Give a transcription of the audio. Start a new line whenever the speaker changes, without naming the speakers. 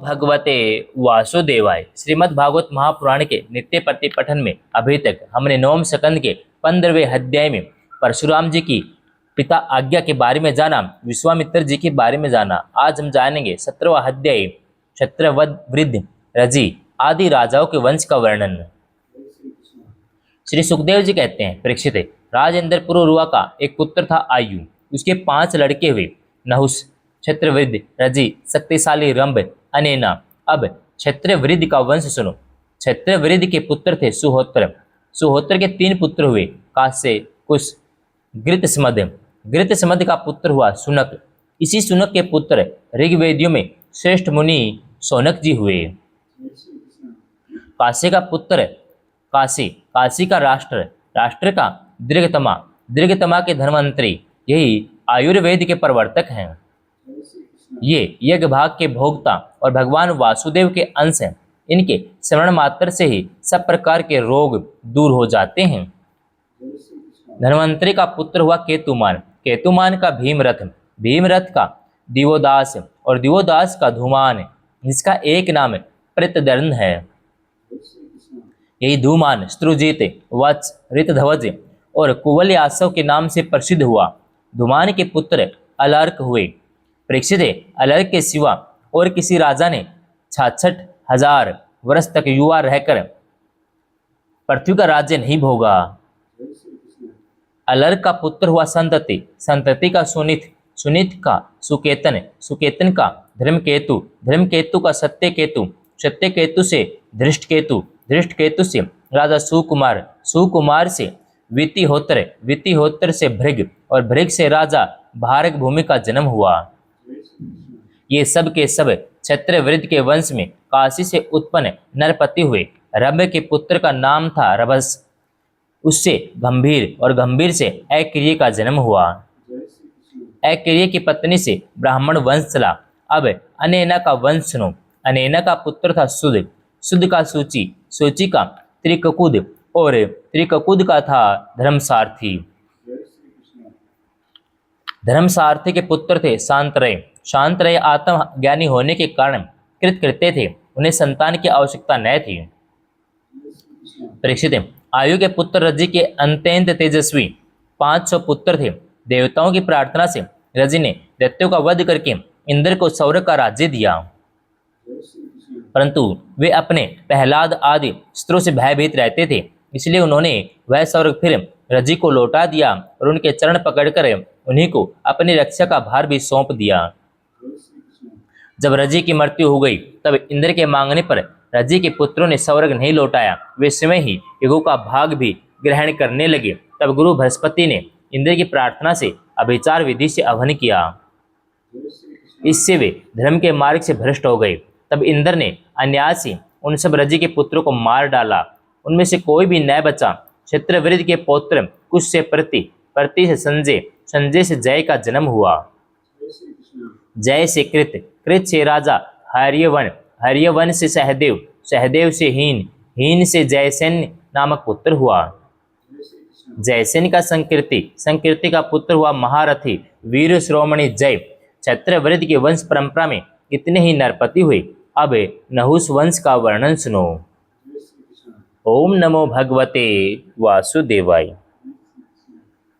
भगवते वासुदेवाय। श्रीमद् भागवत महापुराण के नित्य प्रतिपठन में अभी तक हमने नवम स्कंद के 15वें अध्याय में परशुराम जी की पिता आज्ञा के बारे में जाना, विश्वामित्र जी के बारे में जाना। आज हम जानेंगे 17वां अध्याय क्षत्रवध, वृद्ध, रजी आदि राजाओं के वंश का वर्णन। श्री सुखदेव जी कहते हैं, परीक्षित, राजेंद्र पुरुरुआ का एक पुत्र था आयु, उसके 5 लड़के हुए, नहुस, क्षत्रवृद्ध, रजी, शक्तिशाली, रंभ, अनेना। अब क्षत्रवृद्ध का वंश सुनो। क्षत्रवृद्ध के पुत्र थे सुहोत्र। सुहोत्र के 3 पुत्र हुए, कास्य, कुश, घृतसमद। घृतसमद का पुत्र हुआ सुनक। इसी सुनक के पुत्र ऋग्वेदियों में श्रेष्ठ मुनि सौनक जी हुए। काशी का पुत्र काशी, काशी का राष्ट्र, राष्ट्र का दीर्घतमा, दीर्घतमा के धन्वंतरी, यही आयुर्वेद के प्रवर्तक हैं। ये यज्ञ भाग के भोक्ता और भगवान वासुदेव के अंश हैं। इनके स्मरण मात्र से ही सब प्रकार के रोग दूर हो जाते हैं। धन्वंतरी का पुत्र हुआ केतुमान, केतुमान का भीमरथ, भीमरथ का दिवोदास और दिवोदास का धूमान, जिसका एक नाम प्रतदर्न है। यही धूमान स्त्रुजित, वत्स, ऋतध्वज और कुवलयासव के नाम से प्रसिद्ध हुआ। धूमान के पुत्र अलर्क हुए। परीक्षित, अलर्क के सिवा और किसी राजा ने 66,000 वर्ष तक युवा रहकर पृथ्वी का राज्य नहीं भोगा। अलर्क का पुत्र हुआ संतति, संतति का सुनित, सुनित का सुकेतन, सुकेतन का धर्मकेतु, धर्मकेतु का सत्यकेतु, सत्यकेतु से धृष्टकेतु, धृष्टकेतु से राजा सुकुमार, सुकुमार से वितिहोत्र, वितिहोत्र से भृग और भृग से राजा भारत भूमि का जन्म हुआ। ये सब के सब क्षत्रवृद्ध के वंश में काशी से उत्पन्न नरपति हुए। रंभ के पुत्र का नाम था रभस, उससे गंभीर और गंभीर से ऐक्रिय का जन्म हुआ। ऐक्रिय की पत्नी से ब्राह्मण वंश चला। अब अनेना का वंश सुनो। अनेना का पुत्र था सुद, सुद का सूची, सूची का त्रिककुद और त्रिककुद का था धर्मसारथी। धर्मसारथी के पुत्र थे शांतरय, शांतरय आत्मज्ञानी होने के कारण कृतकृत्य थे, उन्हें संतान की आवश्यकता न थी। परीक्षित, आयु के पुत्र रजी के अत्यंत तेजस्वी 500 पुत्र थे। देवताओं की प्रार्थना से रजी ने दैत्यों का वध करके इंद्र को सौर का राज्य दिया, परंतु वे अपने प्रहलाद आदि स्त्रों से भयभीत रहते थे, इसलिए उन्होंने वह स्वर्ग फिर रजी को लौटा दिया और उनके चरण पकड़कर उन्हीं को अपनी रक्षा का भार भी सौंप दिया। जब रजी की मृत्यु हो गई, तब इंद्र के मांगने पर रजी के पुत्रों ने स्वर्ग नहीं लौटाया, वे स्वयं ही युगों का भाग भी ग्रहण करने लगे। तब गुरु बृहस्पति ने इंद्र की प्रार्थना से अभिचार विधि से अवन किया, इससे वे धर्म के मार्ग से भ्रष्ट हो गए। तब इंद्र ने अन्याय से उन सब रजी के पुत्रों को मार डाला, उनमें से कोई भी न बचा। क्षत्रवृद्ध के पौत्र कुश से प्रति, प्रति से संजय, संजय से जय का जन्म हुआ। जय से कृत, कृत से राजा हर्यवन, हर्यवन से सहदेव, सहदेव से हीन, हीन से जयसेन नामक पुत्र हुआ। जयसेन का संकीर्ति, संकीर्ति का पुत्र हुआ महारथी वीर श्रोमणी जय। क्षत्रवृद्ध के वंश परंपरा में कितने ही नरपति हुए। अब नहुस वंश का वर्णन सुनो। ओम नमो भगवते वासुदेवाय।